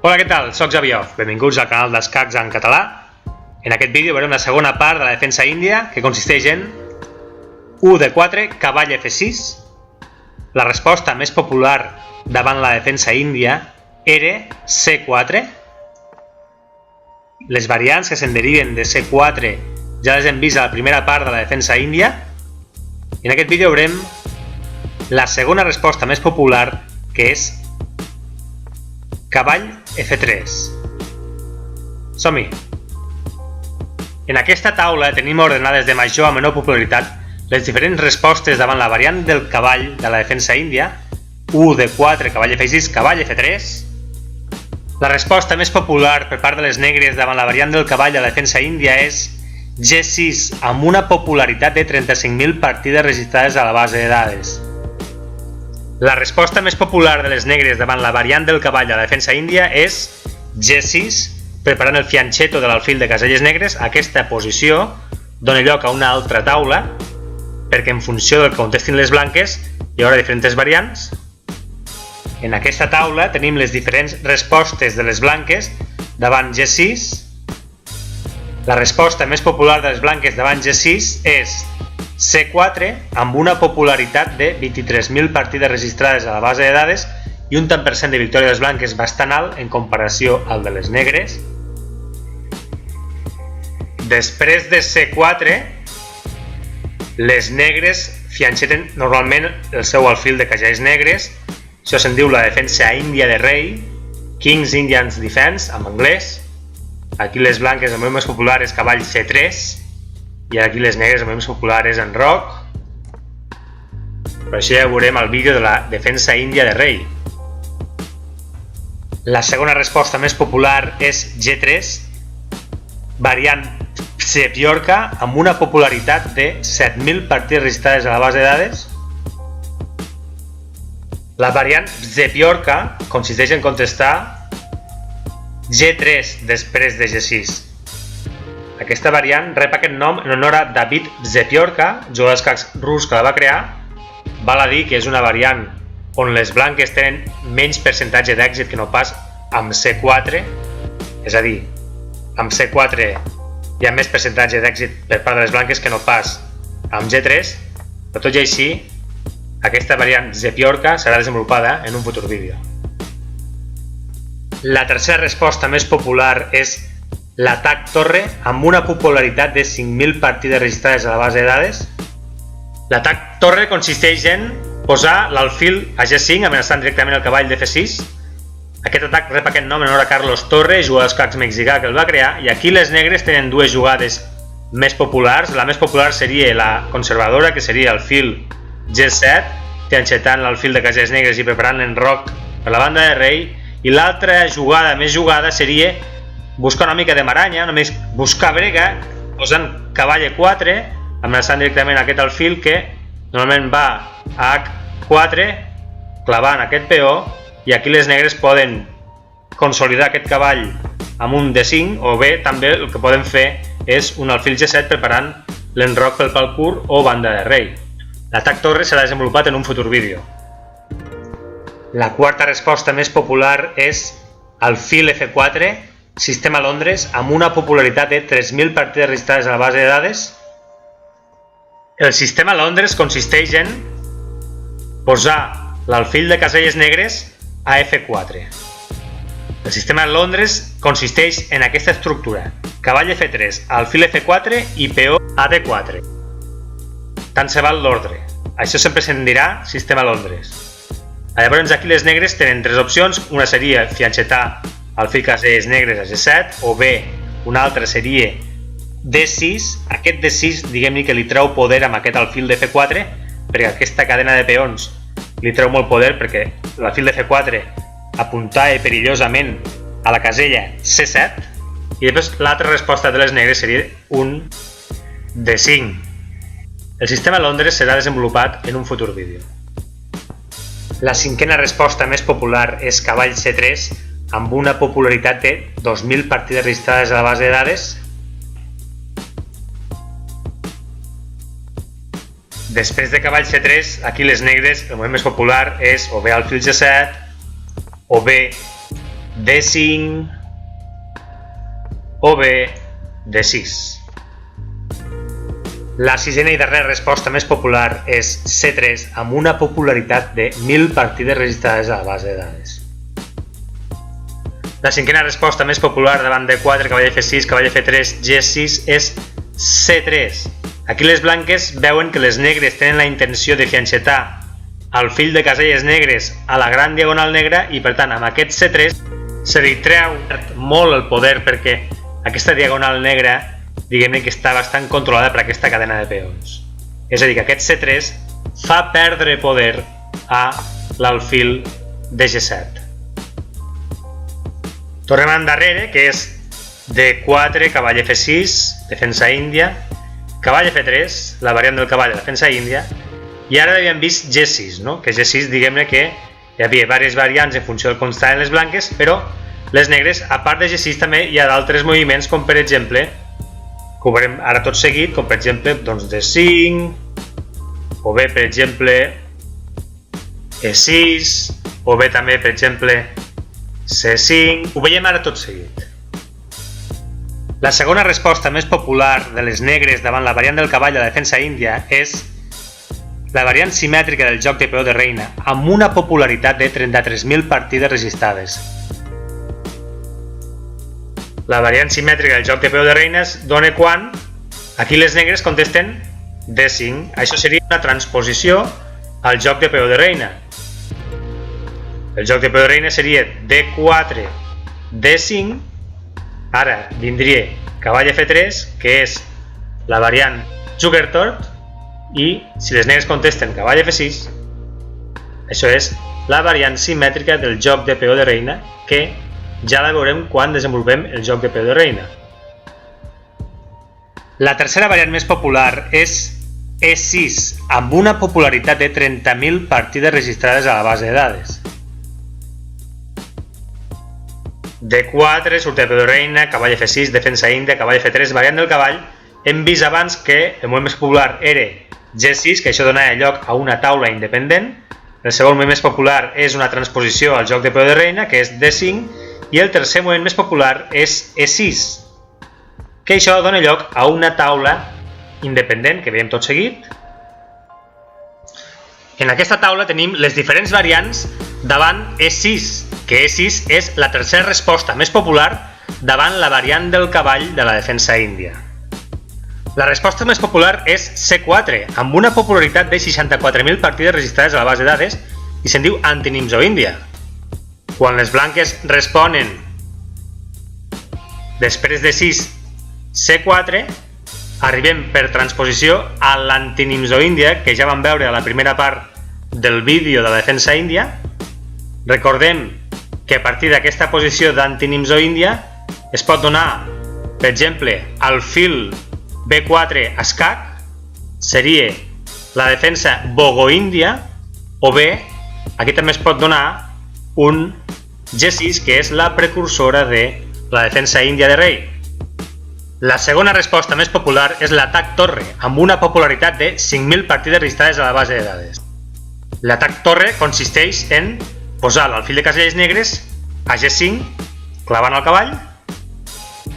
Hola, què tal? Soc Xavier. Benvinguts al canal d'Escacs en català. En aquest vídeo veurem la segona part de la defensa índia, que consisteix en U de 4, cavall F6. La resposta més popular davant la defensa índia era C4. Les variants que se'n deriven de C4 ja les hem vist a la primera part de la defensa índia. I en aquest vídeo veurem la segona resposta més popular, que és cavall F3. Som-hi! En aquesta taula tenim ordenades de major a menor popularitat les diferents respostes davant la variant del cavall de la defensa índia, U de 4, cavall F6, cavall F3. La resposta més popular per part de les negres davant la variant del cavall de la defensa índia és G6, amb una popularitat de 35.000 partides registrades a la base de dades. La resposta més popular de les negres davant la variant del cavall de la defensa índia és G6, preparant el fianchetto de l'alfil de caselles negres. Aquesta posició dona lloc a una altra taula, perquè en funció del que contestin les blanques hi haurà diferents variants. En aquesta taula tenim les diferents respostes de les blanques davant G6. La resposta més popular de les blanques davant G6 és C4, amb una popularitat de 23.000 partides registrades a la base de dades i un tant per cent de victòria de les blanques bastant alt en comparació al de les negres. Després de C4, les negres fianxeten normalment el seu alfil de caselles negres. Això se'n diu la defensa índia de rei, King's Indian Defense, en anglès. Aquí les blanques, el meu més popular és cavall C3, i aquí les negres, el més popular és en roc. Per això ja veurem el vídeo de la defensa índia de rei. La segona resposta més popular és G3, variant Psepiorca, amb una popularitat de 7.000 partides registrades a la base de dades. La variant Psepiorca consisteix en contestar G3 després de G6. Aquesta variant rep aquest nom en honor a David Psepiorka, jugador d'escacs rus que la va crear. Val a dir que és una variant on les blanques tenen menys percentatge d'èxit que no pas amb C4, és a dir, amb C4 hi ha més percentatge d'èxit per part de les blanques que no pas amb G3, però tot i així, aquesta variant Psepiorka serà desenvolupada en un futur vídeo. La tercera resposta més popular és l'atac torre, amb una popularitat de 5.000 partides registrades a la base de dades. L'atac torre consisteix en posar l'alfil a G5 amenaçant directament el cavall d'F6. Aquest atac rep aquest nom en honor a Carlos Torre, jugador d'escacs mexicà que el va crear, i aquí les negres tenen dues jugades més populars. La més popular seria la conservadora, que seria el fil G7, fianxetant l'alfil de caselles negres i preparant l'enroc per la banda de rei, i l'altra jugada més jugada seria buscar una mica de maranya, només buscar brega, posant cavall E4, amenaçant directament aquest alfil que normalment va a H4, clavant aquest peó, i aquí les negres poden consolidar aquest cavall amb un D5, o bé també el que poden fer és un alfil G7 preparant l'enroc pel pal curt o banda de rei. L'atac torre serà desenvolupat en un futur vídeo. La quarta resposta més popular és alfil F4, sistema Londres, amb una popularitat de 3.000 partides registrades a la base de dades. El sistema Londres consisteix en posar l'alfil de caselles negres a F4. El sistema Londres consisteix en aquesta estructura: cavall F3, alfil F4 i peó a D4. Tant se val l'ordre. Això sempre se'n dirà sistema Londres. Llavors aquí les negres tenen tres opcions. Una seria fianxetar alfil caselles negres a G7, o bé una altra seria D6. Aquest D6, diguem-ne que li treu poder amb aquest alfil de F4, perquè aquesta cadena de peons li treu molt poder, perquè l'alfil de F4 apuntava perillosament a la casella C7. I després l'altra resposta de les negres seria un D5. El sistema Londres serà desenvolupat en un futur vídeo. La cinquena resposta més popular és cavall C3, amb una popularitat de 2.000 partides registrades a la base de dades. Després de cavall C3, aquí les negres, el moviment més popular és o bé alfil G7, o bé D5 o bé D6. La sisena i darrera resposta més popular és C3 amb una popularitat de 1.000 partides registrades a la base de dades. La cinquena resposta més popular davant D4, cavall F6, cavall F3, G6 és C3. Aquí les blanques veuen que les negres tenen la intenció de fianxetar el fill de caselles negres a la gran diagonal negra i per tant amb aquest C3 se li treu molt el poder perquè aquesta diagonal negra diguem-ne que està bastant controlada per aquesta cadena de peons. És a dir, que aquest C3 fa perdre poder a l'alfil de G7. Tornem endarrere, que és D4, cavall F6, defensa índia, cavall F3, la variant del cavall de defensa índia, i ara havíem vist G6, no? Que G6 diguem-ne que hi havia diverses variants en funció del com estaven les blanques, però les negres, a part de G6 també hi ha d'altres moviments com per exemple que ho veurem ara tot seguit, com per exemple doncs D5 o bé per exemple E6 o bé també per exemple C5, ho veiem ara tot seguit. La segona resposta més popular de les negres davant la variant del cavall de la defensa índia és la variant simètrica del joc de peó de reina amb una popularitat de 33.000 partides registrades. La variant simètrica del joc de peó de reines dona quan aquí les negres contesten D5. Això seria una transposició al joc de peó de reina. El joc de peó de reina seria D4, D5. Ara vindria cavall F3, que és la variant Juggertort, i si les negres contesten cavall F6, això és la variant simètrica del joc de peó de reina, que ja la veurem quan desenvolupem el joc de peó de reina. La tercera variant més popular és E6, amb una popularitat de 30.000 partides registrades a la base de dades. D4, surt de peó de reina, cavall F6, defensa índia, cavall F3, variant del cavall. Hem vist abans que el moviment més popular era G6, que això donava lloc a una taula independent. El segon moviment més popular és una transposició al joc de peó de reina, que és D5, i el tercer moviment més popular és E6, que això dona lloc a una taula independent, que veiem tot seguit. En aquesta taula tenim les diferents variants davant E6, que E6 és la tercera resposta més popular davant la variant del cavall de la defensa índia. La resposta més popular és C4, amb una popularitat de 64.000 partides registrades a la base de dades i se'n diu antinimzo-índia. Quan les blanques responen després de 6 C4, arribem per transposició a l'antinimzo-índia, que ja vam veure a la primera part del vídeo de la defensa índia. Recordem que a partir d'aquesta posició d'antinimzo-índia es pot donar, per exemple, alfil B4 escac, seria la defensa bogo-índia, o bé, aquí també es pot donar un G6, que és la precursora de la defensa índia de rei. La segona resposta més popular és l'atac torre, amb una popularitat de 5.000 partides registrades a la base de dades. L'atac torre consisteix en posar l'alfil de caselles negres a G5, clavant el cavall.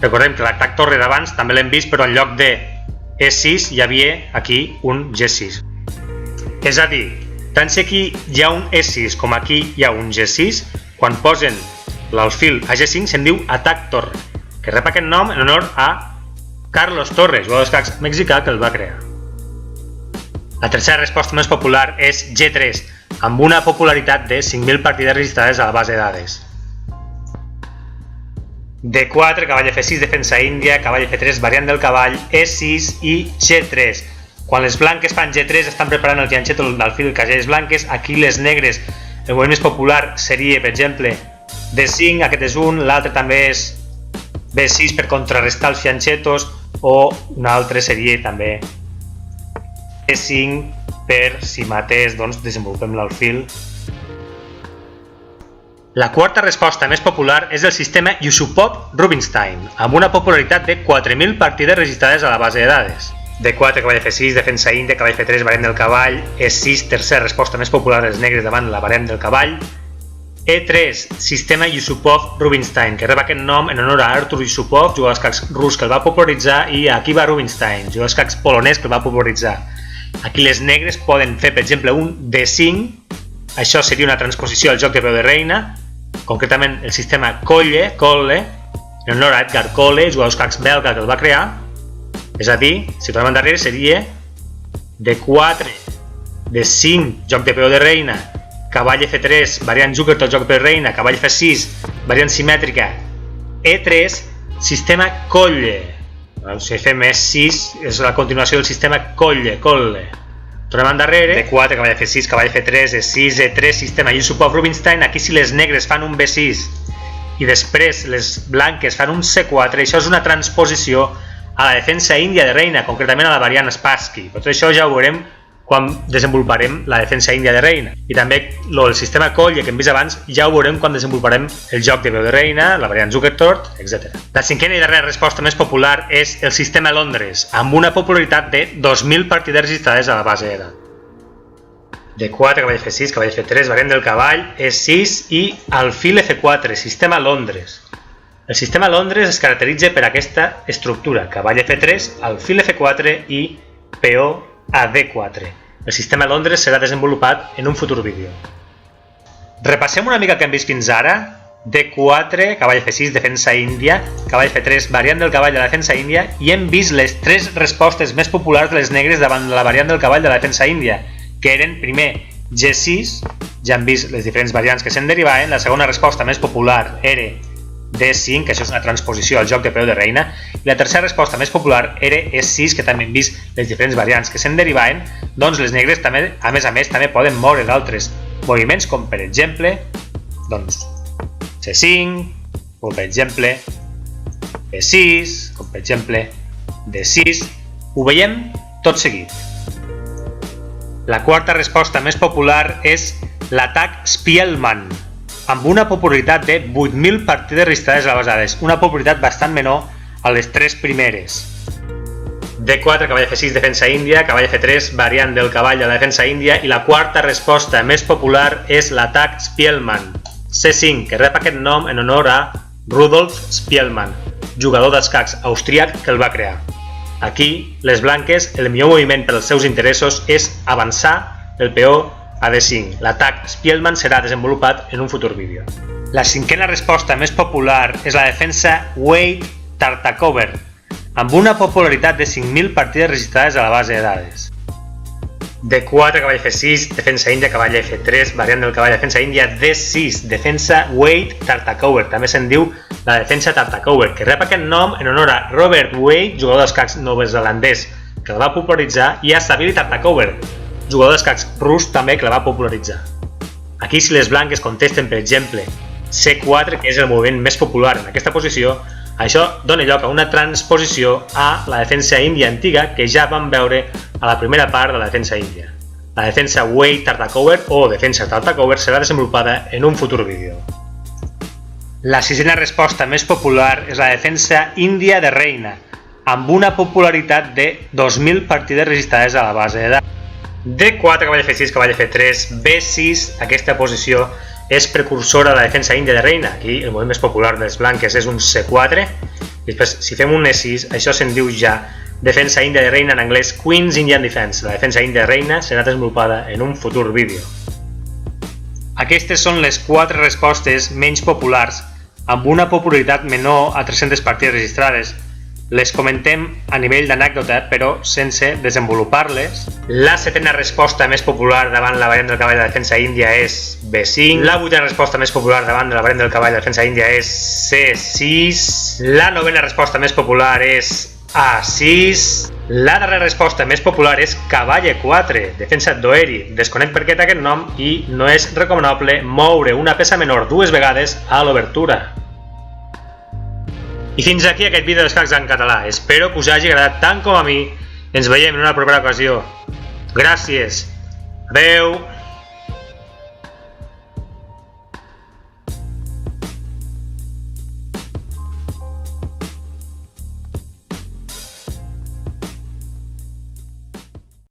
Recordem que l'atac torre d'abans també l'hem vist, però en lloc de E6 hi havia aquí un G6. És a dir, tant si aquí hi ha un E6 com aquí hi ha un G6, quan posen l'alfil a G5 se'n diu atac torre, que rep aquest nom en honor a Carlos Torres, jugador d'escacs mexicà que el va crear. La tercera resposta més popular és G3, amb una popularitat de 5.000 partides registrades a la base de dades. D4, cavall F6, defensa índia, cavall F3, variant del cavall, E6 i G3. Quan les blanques fan G3 estan preparant el fianxeto del fil de caselles blanques. Aquí les negres, el moviment més popular seria, per exemple, D5, aquest és un, l'altre també és B6 per contrarrestar els fianxetos, o un altre seria també E5 per si mateix desenvolupem l'alfil. La quarta resposta més popular és el sistema Yusupov-Rubinstein, amb una popularitat de 4.000 partides registrades a la base de dades. D4, cavall F6, defensa índia, cavall F3, variant del cavall, E6, tercera resposta més popular dels negres davant la variant del cavall, E3, sistema Yusupov-Rubinstein, que rep aquest nom en honor a Artur Yusupov, jugador d'escacs rus que el va popularitzar, i a Akiva Rubinstein, jugador d'escacs polonès que el va popularitzar. Aquí les negres poden fer, per exemple, un D5, això seria una transposició al joc de peu de reina, concretament el sistema Kolle, en honor a Edgar Kolle, jugador d'escacs belga que el va crear. És a dir, si tornem endarrere seria D4, D5, joc de peu de reina, cavall F3, variant Zukertort, joc per reina, cavall F6, variant simètrica, E3, sistema Kolle. Si fem E6, és la continuació del sistema Kolle. Tornem endarrere, D4, cavall F6, cavall F3, E6, E3, sistema Yusupov-Rubinstein. Aquí si les negres fan un B6 i després les blanques fan un C4, això és una transposició a la defensa índia de reina, concretament a la variant Spassky. Tot això ja ho veurem quan desenvoluparem la defensa índia de reina. I també el sistema Kolle que hem vist abans ja ho veurem quan desenvoluparem el joc de peu de reina, la variant Zukertort, etc. La cinquena i darrera resposta més popular és el sistema Londres, amb una popularitat de 2.000 partides registrades a la base de dades. D4, cavall F6, cavall F3, variant del cavall, E6 i alfil F4, sistema Londres. El sistema Londres es caracteritza per aquesta estructura, cavall F3, alfil F4 i peó a D4. El sistema Londres serà desenvolupat en un futur vídeo. Repassem una mica el que hem vist fins ara. D4, cavall F6, defensa índia, cavall F3, variant del cavall de la defensa índia, i hem vist les tres respostes més populars de les negres davant la variant del cavall de la defensa índia, que eren, primer, G6, ja hem vist les diferents variants que se'n derivaven. La segona resposta més popular era D5, que això és una transposició al joc de peu de reina, i la tercera resposta més popular era E6, que també hem vist les diferents variants que se'n derivaven. Doncs les negres també, a més, també poden moure d'altres moviments, com per exemple C5, com per exemple E6, com per exemple D6. Ho veiem tot seguit. La quarta resposta més popular és l'atac Spielmann, amb una popularitat de 8.000 partides registrades a la base de dades, una popularitat bastant menor a les tres primeres. D4, cavall F6, defensa índia, cavall F3, variant del cavall de la defensa índia, i la quarta resposta més popular és l'atac Spielmann. C5, que rep aquest nom en honor a Rudolf Spielmann, jugador d'escacs austríac que el va crear. Aquí, les blanques, el millor moviment per als seus interessos és avançar el peó a D5. L'atac Spielmann serà desenvolupat en un futur vídeo. La cinquena resposta més popular és la defensa Wade-Tartakover, amb una popularitat de 5.000 partides registrades a la base de dades. D4, cavall F6, defensa índia, cavall F3, variant del cavall de defensa índia, D6, defensa Wade-Tartakover. També se'n diu la defensa Tartakover, que rep aquest nom en honor a Robert Wade, jugador d'escacs neozelandès que el va popularitzar, i a Savili Tartakover, jugador d'escacs rus també que la va popularitzar. Aquí si les blanques contesten, per exemple, C4, que és el moviment més popular en aquesta posició, això dona lloc a una transposició a la defensa índia antiga que ja vam veure a la primera part de la defensa índia. La defensa Wade-Tartakover o defensa Tartakover serà desenvolupada en un futur vídeo. La sisena resposta més popular és la defensa índia de reina, amb una popularitat de 2.000 partides registrades a la base de dades. D4, cavall F6, cavall F3, B6, aquesta posició és precursora de la defensa índia de reina. Aquí el moviment més popular de les blanques és un C4. Després, si fem un E6, això se'n diu ja defensa índia de reina, en anglès Queen's Indian Defense. La defensa índia de reina serà desenvolupada en un futur vídeo. Aquestes són les 4 respostes menys populars, amb una popularitat menor a 300 partides registrades. Les comentem a nivell d'anècdota, però sense desenvolupar-les. La setena resposta més popular davant la variant del cavall de defensa índia és B5. La vuitena resposta més popular davant de la variant del cavall de defensa índia és C6. La novena resposta més popular és A6. La darrera resposta més popular és cavall E4, defensa d'Oeri. Desconec per què té aquest nom i no és recomanable moure una peça menor 2 vegades a l'obertura. I fins aquí aquest vídeo d'escacs en català. Espero que us hagi agradat tant com a mi. Ens veiem en una propera ocasió. Gràcies. Adeu.